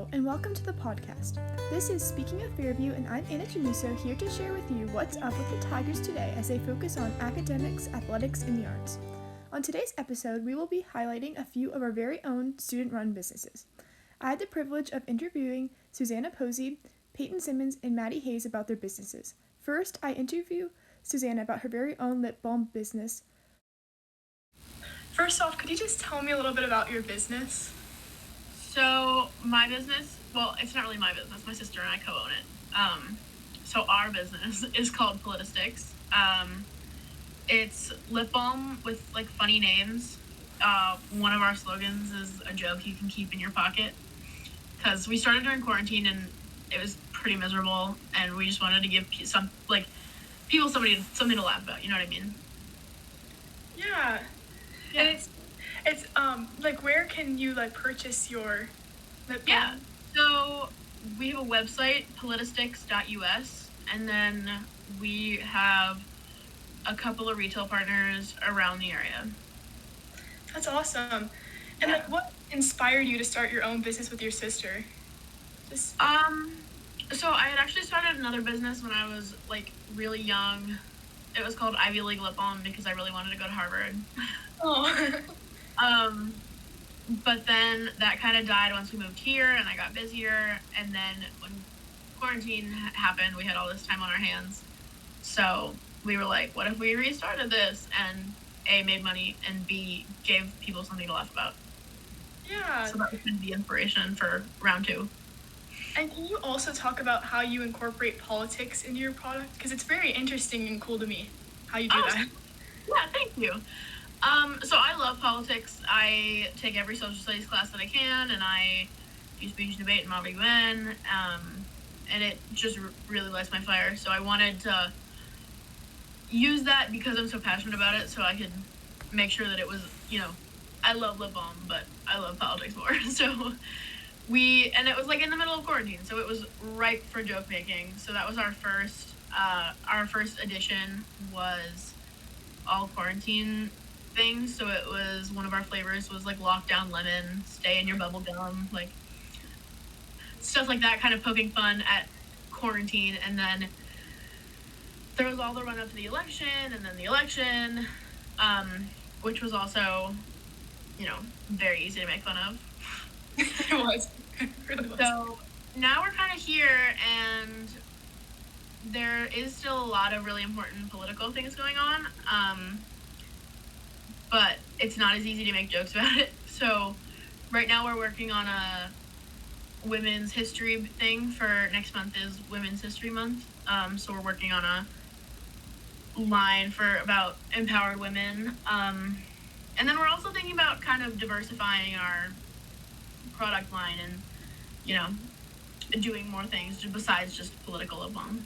Hello, and welcome to the podcast. This is Speaking of Fairview, and I'm Anna Janiso, here to share with you what's up with the Tigers today as they focus on academics, athletics, and the arts. On today's episode, we will be highlighting a few of our very own student-run businesses. I had the privilege of interviewing Susanna Posey, Peyton Simmons, and Maddie Hayes about their businesses. First, I interview Susanna about her very own lip balm business. First off, could you just tell me a little bit about your business? So my business, well, it's not really my business. My sister and I co-own it. So our business is called Politistics. It's lip balm with like funny names. One of our slogans is a joke you can keep in your pocket. Because we started during quarantine and it was pretty miserable, and we just wanted to give people something to laugh about. You know what I mean? Yeah. And it's like, where can you like purchase your lip balm? Yeah. So we have a website, politistics.us, and then we have a couple of retail partners around the area. That's awesome. And like, what inspired you to start your own business with your sister? So I had actually started another business when I was like really young. It was called Ivy League Lip Balm because I really wanted to go to Harvard. Oh. But then that kind of died once we moved here and I got busier. And then when quarantine happened, we had all this time on our hands. So we were like, what if we restarted this and A, made money, and B, gave people something to laugh about? Yeah. So that was kind of the inspiration for round two. And can you also talk about how you incorporate politics into your product? Because it's very interesting and cool to me how you do that. Yeah, thank you. So I love politics. I take every social studies class that I can, and I do speech and debate and Mob UN, and it just really lights my fire. So I wanted to use that because I'm so passionate about it, so I could make sure that it was, I love lip balm, but I love politics more. So and it was like in the middle of quarantine, so it was ripe for joke making. So that was our first edition was all quarantine things. So it was, one of our flavors was like lockdown lemon, stay in your bubble gum, like stuff like that, kind of poking fun at quarantine. And then there was all the run up to the election, and then the election, which was also, very easy to make fun of. It was. It really was. So now we're kind of here, and there is still a lot of really important political things going on, but it's not as easy to make jokes about it. So right now we're working on a women's history thing. For next month is Women's History Month, so we're working on a line about empowered women, and then we're also thinking about kind of diversifying our product line and, doing more things besides just political lip balm.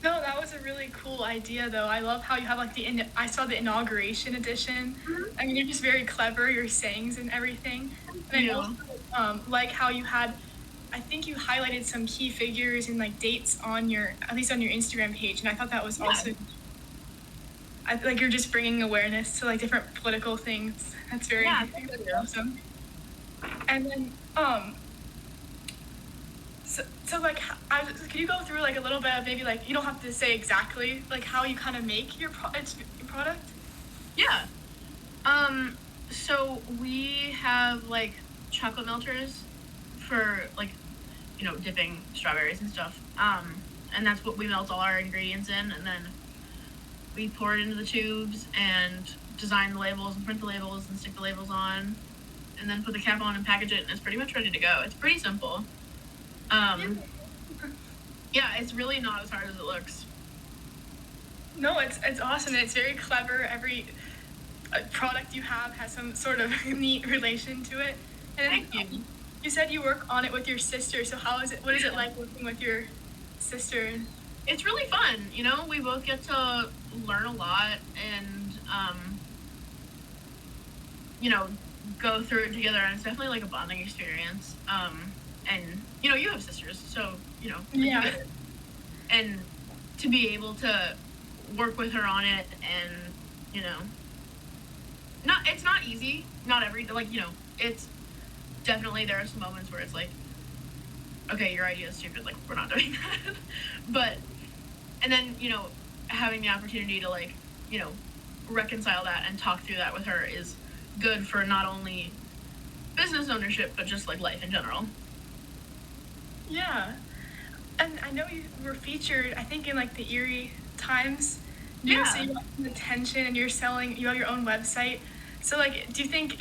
No, that was a really cool idea, though. I love how you have like I saw the inauguration edition. Mm-hmm. I mean, you're just very clever, your sayings and everything. And I also like how you had, I think you highlighted some key figures and like dates at least on your Instagram page, and I thought that was also, I feel like you're just bringing awareness to like different political things. That's very awesome. And then, so like, could you go through like a little bit of, maybe like, you don't have to say exactly like how you kind of make your product? Yeah. So we have like chocolate melters for like, dipping strawberries and stuff. And that's what we melt all our ingredients in, and then we pour it into the tubes and design the labels and print the labels and stick the labels on, and then put the cap on and package it, and it's pretty much ready to go. It's pretty simple. Yeah, it's really not as hard as it looks. No, it's awesome. It's very clever. Every product you have has some sort of neat relation to it. And Thank you. You said you work on it with your sister, so what is it like working with your sister? It's really fun. We both get to learn a lot and, go through it together, and it's definitely like a bonding experience. And, you have sisters, so, Yeah. And to be able to work with her on it and, it's not easy. Not it's definitely, there are some moments where it's like, okay, your idea is stupid, like, we're not doing that. But, and then, having the opportunity to, like, reconcile that and talk through that with her is good for not only business ownership, but just, like, life in general. Yeah. And I know you were featured, I think, in like the Erie Times. So Yeah. you have some attention, and you have your own website. So like, do you think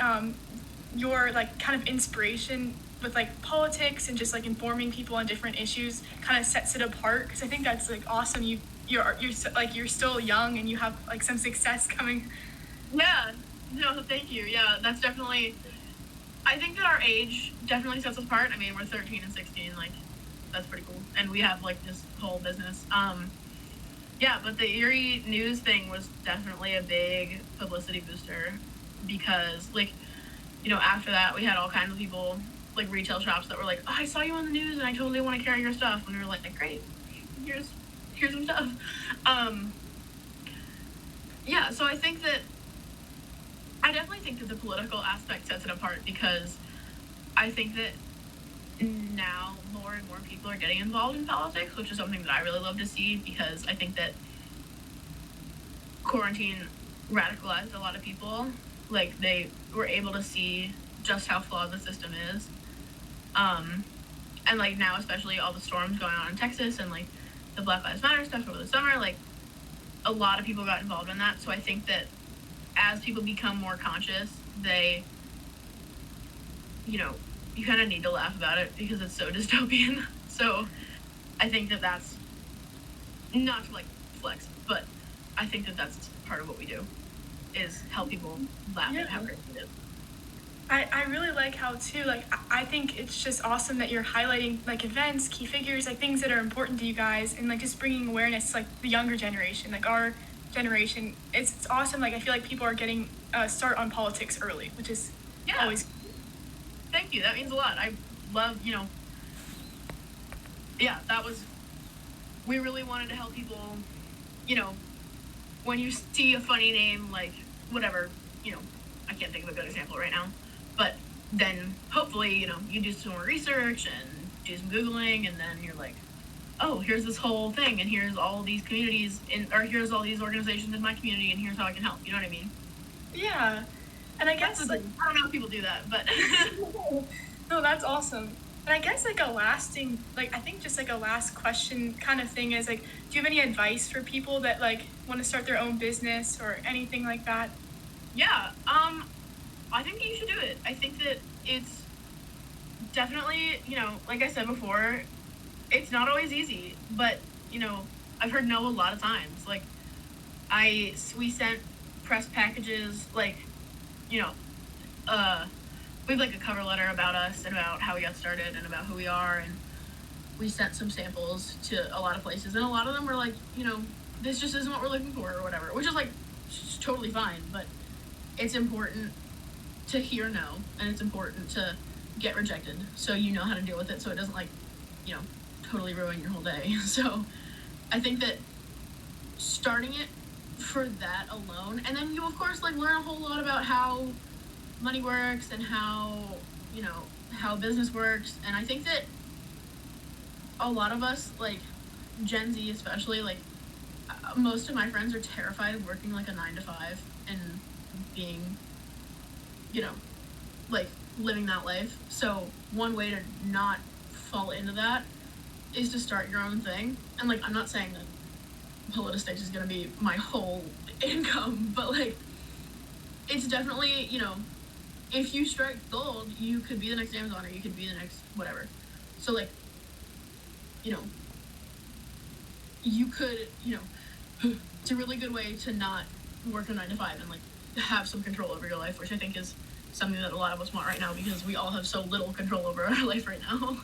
your like kind of inspiration with like politics and just like informing people on different issues kind of sets it apart? Because I think that's like awesome. You're still young and you have like some success coming. Yeah. No, thank you. Yeah, that's definitely, I think that our age definitely sets us apart. I mean, we're 13 and 16, like, that's pretty cool. And we have, like, this whole business. Yeah, but the Erie News thing was definitely a big publicity booster because, like, after that, we had all kinds of people, like, retail shops that were like, oh, I saw you on the news and I totally want to carry your stuff. And we were like, great, here's some stuff. Yeah, so I definitely think that the political aspect sets it apart because I think that now more and more people are getting involved in politics, which is something that I really love to see because I think that quarantine radicalized a lot of people. Like, they were able to see just how flawed the system is. And, like, now, especially all the storms going on in Texas and, like, the Black Lives Matter stuff over the summer, like, a lot of people got involved in that. So I think that as people become more conscious, they, you kind of need to laugh about it because it's so dystopian. So I think that that's not to, like, flex, but I think that that's part of what we do is help people laugh at how crazy it is. I really like how too, like, I think it's just awesome that you're highlighting like events, key figures, like things that are important to you guys, and like just bringing awareness to like the younger generation, like our generation. It's awesome. Like, I feel like people are getting start on politics early, which is Yeah. always. Thank you. That means a lot. I love, yeah, we really wanted to help people, when you see a funny name, like, whatever, I can't think of a good example right now, but then hopefully, you do some more research and do some Googling, and then you're like, oh, here's this whole thing, and here's all these communities, or here's all these organizations in my community, and here's how I can help. You know what I mean? Yeah, and I guess like I don't know if people do that, but no, that's awesome. And I guess like a lasting, like I think just like a last question kind of thing is like, do you have any advice for people that like want to start their own business or anything like that? yeah, I think that you should do it. I think that it's definitely, like I said before, it's not always easy, but, I've heard no a lot of times. Like, we sent press packages, like, you know, we have, like, a cover letter about us and about how we got started and about who we are, and we sent some samples to a lot of places, and a lot of them were like, this just isn't what we're looking for or whatever, which is, like, totally fine, but it's important to hear no, and it's important to get rejected so you know how to deal with it so it doesn't, like, totally ruin your whole day. So I think that starting it for that alone, and then you of course like learn a whole lot about how money works and how how business works, and I think that a lot of us, like Gen Z especially, like most of my friends are terrified of working like a 9 to 5 and being like living that life. So one way to not fall into that is to start your own thing. And like, I'm not saying that Politistics is going to be my whole income, but like, it's definitely, if you strike gold, you could be the next Amazon, or you could be the next whatever. So like, you could, it's a really good way to not work a 9 to 5 and like have some control over your life, which I think is something that a lot of us want right now because we all have so little control over our life right now.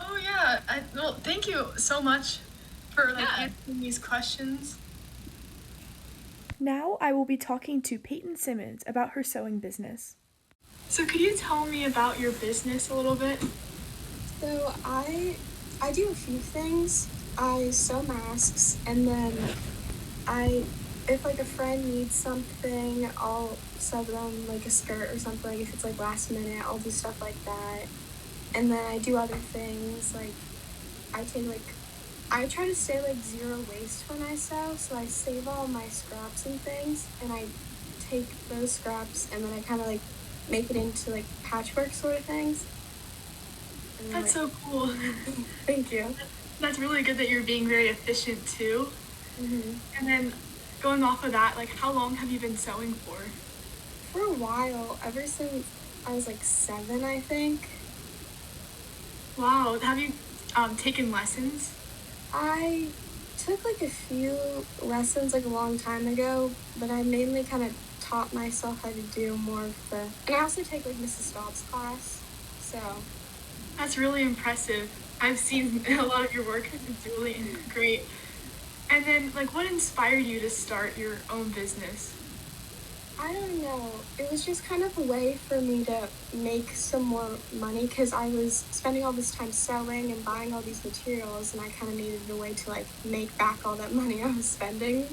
Oh yeah, well, thank you so much for like answering these questions. Now I will be talking to Peyton Simmons about her sewing business. So could you tell me about your business a little bit? So I do a few things. I sew masks, and then if like a friend needs something, I'll sew them like a skirt or something. If it's like last minute, I'll do stuff like that. And then I do other things, like I try to stay like zero waste when I sew, so I save all my scraps and things, and I take those scraps and then I kind of like make it into like patchwork sort of things. And That's so cool. Thank you. That's really good that you're being very efficient too. And then going off of that, like how long have you been sewing for? For a while, ever since I was like 7, I think. Wow. Have you taken lessons? I took like a few lessons like a long time ago, but I mainly kind of taught myself how to do more of the. And I also take like Mrs. Staub's class, so. That's really impressive. I've seen a lot of your work. It's really great. And then, like, what inspired you to start your own business? I don't know. It was just kind of a way for me to make some more money because I was spending all this time sewing and buying all these materials, and I kind of needed a way to like make back all that money I was spending.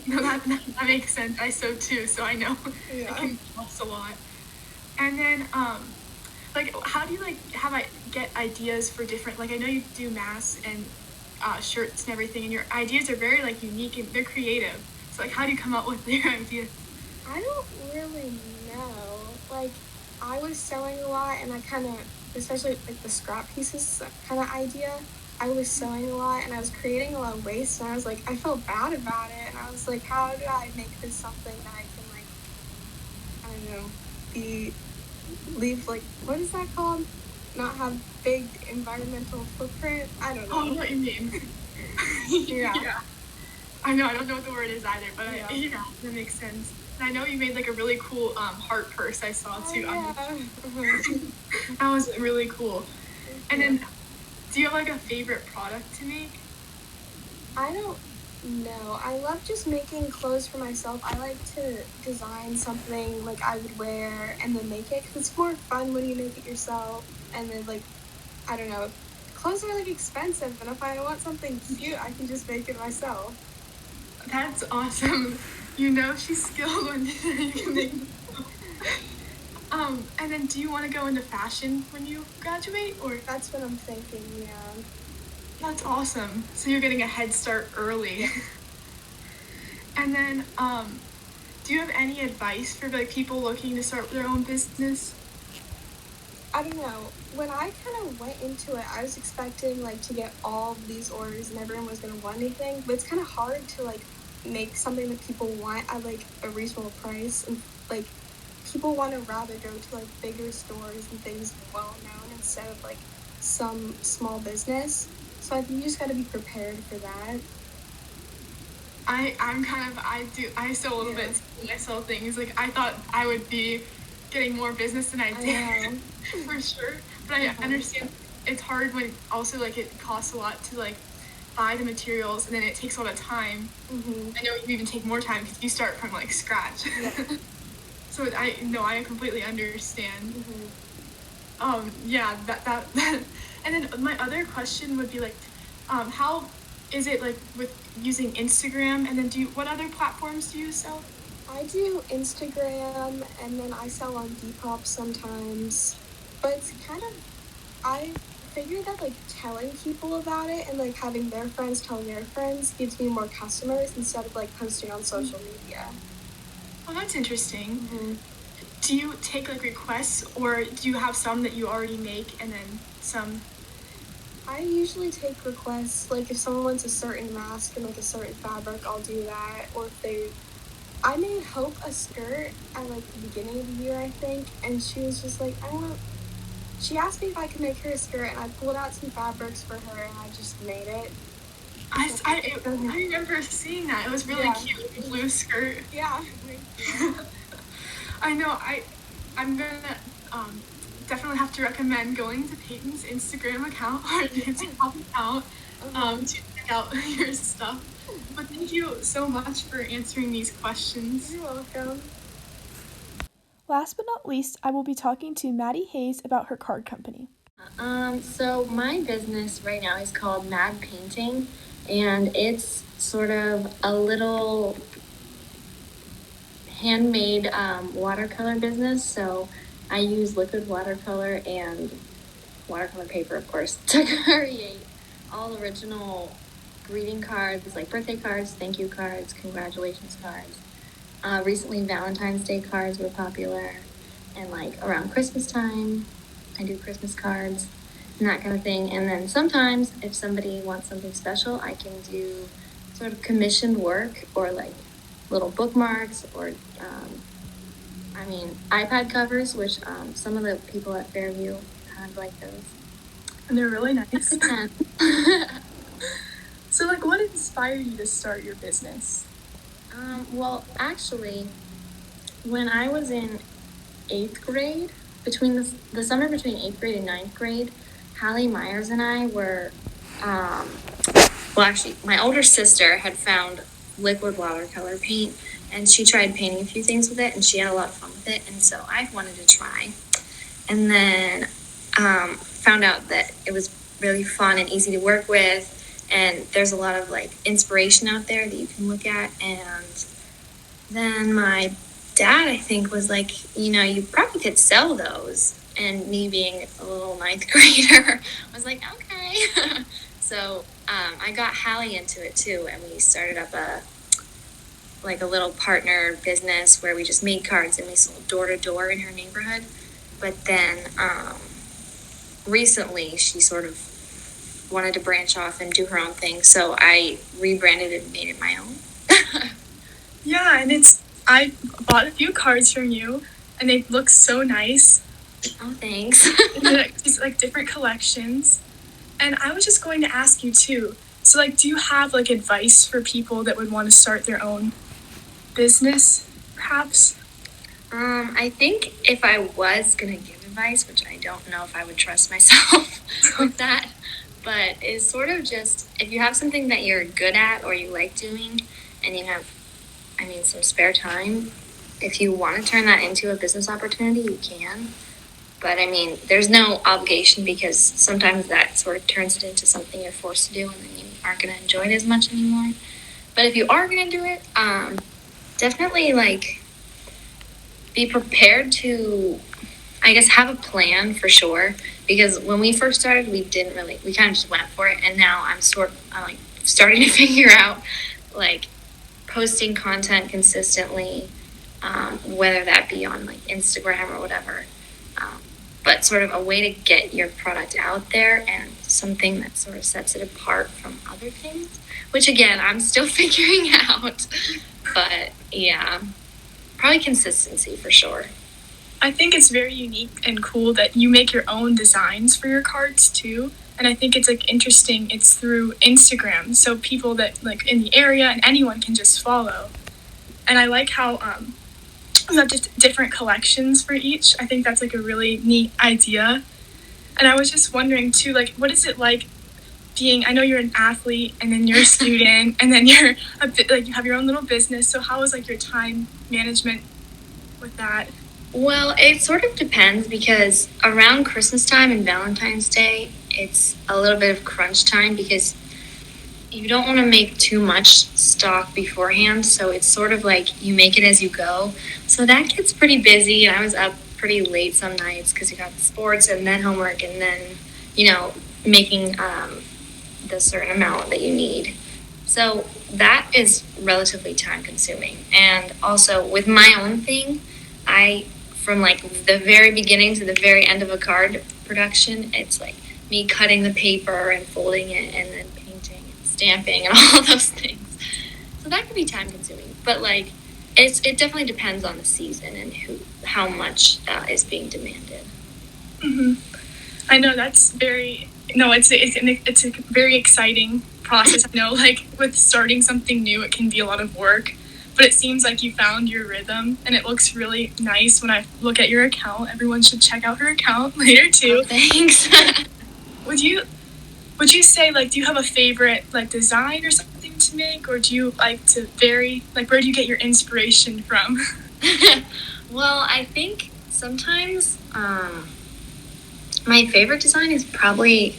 No, that makes sense. I sew too, so I know it can cost a lot. And then, like, how do you get ideas for different? Like, I know you do masks and shirts and everything, and your ideas are very like unique and they're creative. So, like, how do you come up with your ideas? I don't really know. Like, I was sewing a lot, and I kind of, especially like the scrap pieces kind of idea, I was sewing a lot, and I was creating a lot of waste, and I was like, I felt bad about it, and I was like, how do I make this something that I can like, I don't know, leave like, what is that called? Not have big environmental footprint. I don't know. Oh, what you mean? Yeah. I know. I don't know what the word is either, but yeah, that makes sense. And I know you made like a really cool heart purse I saw too. That was really cool. And then, do you have like a favorite product to make? I don't know. I love just making clothes for myself. I like to design something like I would wear and then make it because it's more fun when you make it yourself. And then like, I don't know, clothes are like expensive, and if I want something cute, I can just make it myself. That's awesome. You know she's skilled when you can make. And then do you want to go into fashion when you graduate, or? That's what I'm thinking, yeah. That's awesome. So you're getting a head start early. And then, do you have any advice for like people looking to start their own business? I don't know. When I kind of went into it, I was expecting like to get all of these orders and everyone was gonna want anything, but it's kind of hard to like make something that people want at like a reasonable price, and like people want to rather go to like bigger stores and things well known instead of like some small business. So I think you just got to be prepared for that. I sew a little bit when I sell things. Like I thought I would be getting more business than I did for sure. But I understand it's hard when also like it costs a lot to like buy the materials, and then it takes a lot of time. I know you even take more time because you start from like scratch. So I completely understand. Yeah, that and then my other question would be like, how is it like with using Instagram, and then what other platforms do you sell? I do Instagram, and then I sell on Depop sometimes, but it's kind of, I figured that like telling people about it and like having their friends tell their friends gives me more customers instead of like posting on social media. Oh, that's interesting. Do you take like requests, or do you have some that you already make and then some? I usually take requests, like if someone wants a certain mask and like a certain fabric, I'll do that. Or if I made Hope a skirt at like the beginning of the year, I think, and she was just like, she asked me if I could make her a skirt, and I pulled out some fabrics for her, and I just made it. I remember seeing that. It was really cute, like a blue skirt. Yeah. I know. I'm gonna definitely have to recommend going to Peyton's Instagram account or TikTok account to check out your stuff. But thank you so much for answering these questions. You're welcome. Last but not least, I will be talking to Maddie Hayes about her card company. So my business right now is called Mad Painting, and it's sort of a little handmade watercolor business. So I use liquid watercolor and watercolor paper, of course, to create all original greeting cards, like birthday cards, thank you cards, congratulations cards. Recently, Valentine's Day cards were popular, and like around Christmas time, I do Christmas cards and that kind of thing. And then sometimes, if somebody wants something special, I can do sort of commissioned work or like little bookmarks or, iPad covers, which some of the people at Fairview kind of like those. And they're really nice. And So, like, what inspired you to start your business? Well, actually, when I was in 8th grade, between the summer between 8th grade and 9th grade, Hallie Myers and I were, actually, my older sister had found liquid watercolor paint, and she tried painting a few things with it, and she had a lot of fun with it, and so I wanted to try. And then found out that it was really fun and easy to work with, and there's a lot of like inspiration out there that you can look at. And then my dad, I think, was like, you probably could sell those. And me being a little 9th grader was like, okay. So I got Hallie into it too, and we started up a little partner business where we just made cards and we sold door to door in her neighborhood. But then recently she sort of wanted to branch off and do her own thing, so I rebranded it and made it my own. Yeah, and I bought a few cards from you, and they look so nice. Oh, thanks. Just like different collections. And I was just going to ask you too, so like, do you have like advice for people that would want to start their own business, perhaps? I think if I was going to give advice, which I don't know if I would trust myself with that, but it's sort of just, if you have something that you're good at or you like doing and you have, some spare time, if you want to turn that into a business opportunity, you can. But there's no obligation, because sometimes that sort of turns it into something you're forced to do and then you aren't going to enjoy it as much anymore. But if you are going to do it, definitely be prepared to, I guess, have a plan for sure. Because when we first started, we kind of just went for it. And now I'm starting to figure out posting content consistently, whether that be on Instagram or whatever. But sort of a way to get your product out there and something that sort of sets it apart from other things, which again, I'm still figuring out. But yeah, probably consistency for sure. I think it's very unique and cool that you make your own designs for your cards too. And I think it's interesting, it's through Instagram. So people that in the area and anyone can just follow. And I like how you have just different collections for each. I think that's a really neat idea. And I was just wondering too, what is it like being, I know you're an athlete and then you're a student and then you're a bit you have your own little business. So how is your time management with that? Well, it sort of depends, because around Christmas time and Valentine's Day, it's a little bit of crunch time because you don't want to make too much stock beforehand. So it's sort of you make it as you go. So that gets pretty busy. And I was up pretty late some nights because you got sports and then homework and then, making the certain amount that you need. So that is relatively time consuming. And also with my own thing, from the very beginning to the very end of a card production, it's me cutting the paper and folding it and then painting and stamping and all those things. So that can be time consuming, but it definitely depends on the season and how much is being demanded. Mm-hmm. I know it's a very exciting process. I know with starting something new, it can be a lot of work. But it seems like you found your rhythm, and it looks really nice when I look at your account. Everyone should check out her account later too. Oh, thanks. Would you say do you have a favorite design or something to make, or do you to vary? Where do you get your inspiration from? Well, I think sometimes my favorite design is probably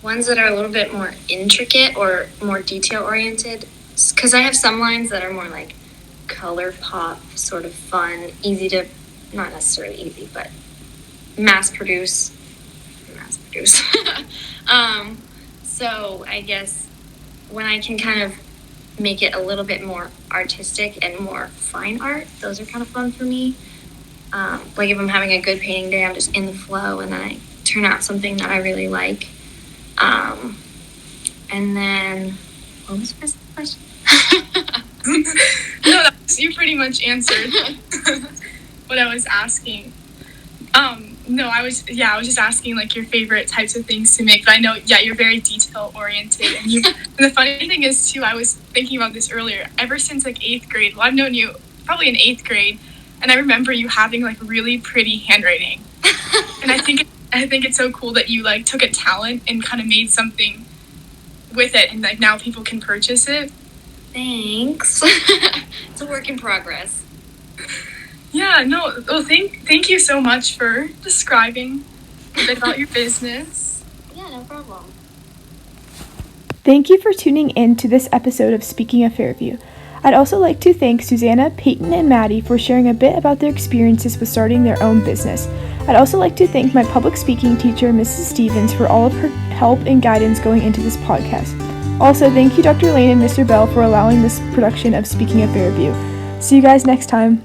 ones that are a little bit more intricate or more detail oriented. Because I have some lines that are more color pop, sort of fun, easy to, not necessarily easy, but mass produce. mass produce. So I guess when I can kind of make it a little bit more artistic and more fine art, those are kind of fun for me. Like if I'm having a good painting day, I'm just in the flow and then I turn out something that I really like. And then, what was the rest of the question? No, you pretty much answered what I was asking. No, I was just asking like your favorite types of things to make. But I know, you're very detail oriented, and the funny thing is too, I was thinking about this earlier. Ever since like 8th grade, well, I've known you probably in 8th grade, and I remember you having like really pretty handwriting, and I think it's so cool that you like took a talent and kind of made something with it, and like now people can purchase it. Thanks. It's a work in progress. Yeah, no, well, thank you so much for describing a bit about your business. Yeah, no problem. Thank you for tuning in to this episode of Speaking of Fairview. I'd also like to thank Susanna, Peyton, and Maddie for sharing a bit about their experiences with starting their own business. I'd also like to thank my public speaking teacher, Mrs. Stevens, for all of her help and guidance going into this podcast. Also, thank you Dr. Lane and Mr. Bell for allowing this production of Speaking of Fairview. See you guys next time.